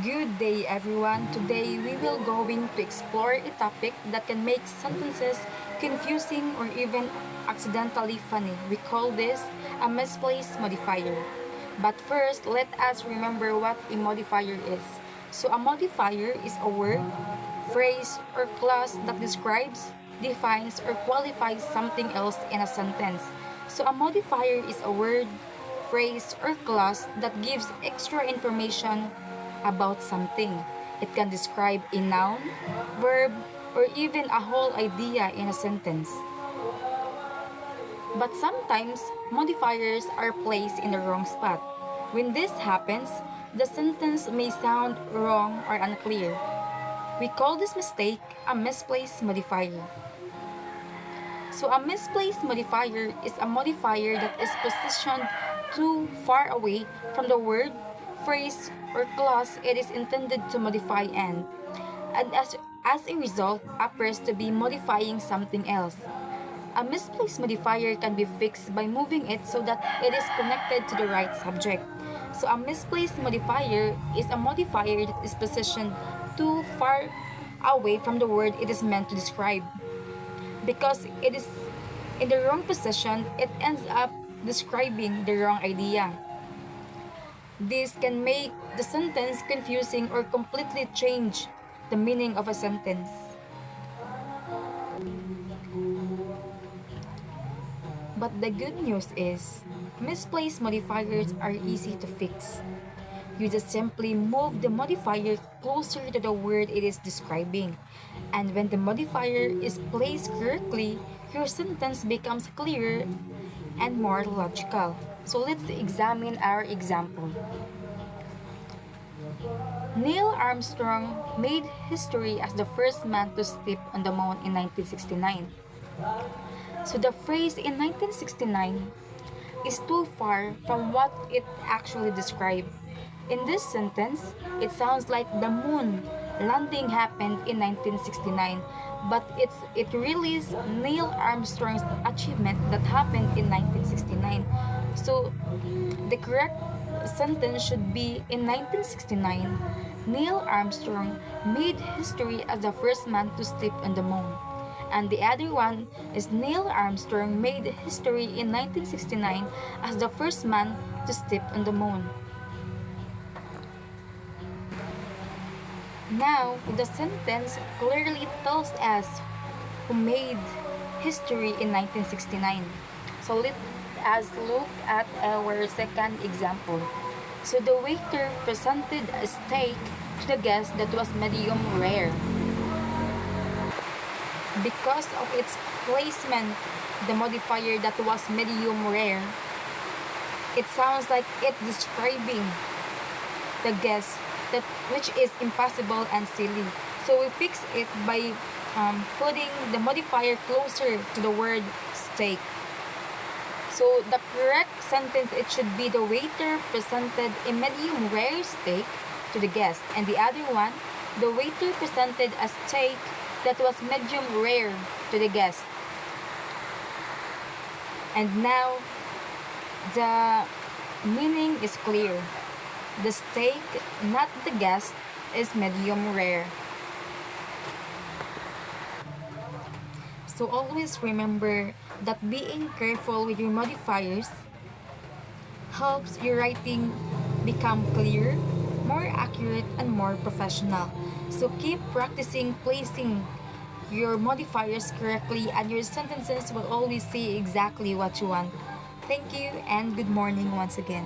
Good day everyone. Today we will going to explore a topic that can make sentences confusing or even accidentally funny. We call this a misplaced modifier. But first, let us remember what a modifier is. So a modifier is a word, phrase, or clause that describes, defines, or qualifies something else in a sentence. So a modifier is a word, phrase, or clause that gives extra information about something. It can describe a noun, verb, or even a whole idea in a sentence. But sometimes, modifiers are placed in the wrong spot. When this happens, the sentence may sound wrong or unclear. We call this mistake a misplaced modifier. So a misplaced modifier is a modifier that is positioned too far away from the word, phrase, or clause it is intended to modify and as a result appears to be modifying something else. A misplaced modifier can be fixed by moving it so that it is connected to the right subject. So a misplaced modifier is a modifier that is positioned too far away from the word it is meant to describe. Because it is in the wrong position, it ends up describing the wrong idea. This can make the sentence confusing or completely change the meaning of a sentence. But the good news is, misplaced modifiers are easy to fix. You just simply move the modifier closer to the word it is describing. And when the modifier is placed correctly, your sentence becomes clearer and more logical. So let's examine our example. Neil Armstrong made history as the first man to step on the moon in 1969. So the phrase in 1969 is too far from what it actually described. In this sentence, it sounds like the moon landing happened in 1969, but it really is Neil Armstrong's achievement that happened in 1969. So the correct sentence should be in 1969, Neil Armstrong made history as the first man to step on the moon. And the other one is Neil Armstrong made history in 1969 as the first man to step on the moon. Now, the sentence clearly tells us who made history in 1969. So let us look at our second example. So the waiter presented a steak to the guest that was medium rare. Because of its placement, the modifier that was medium rare, it sounds like it describing the guest that which is impossible and silly. So we fix it by putting the modifier closer to the word steak. So the correct sentence, it should be the waiter presented a medium rare steak to the guest, and the other one, the waiter presented a steak that was medium rare to the guest. And now the meaning is clear. The steak, not the guest, is medium rare. So always remember that being careful with your modifiers helps your writing become clear, more accurate, and more professional. So keep practicing placing your modifiers correctly, and your sentences will always say exactly what you want. Thank you, and good morning once again.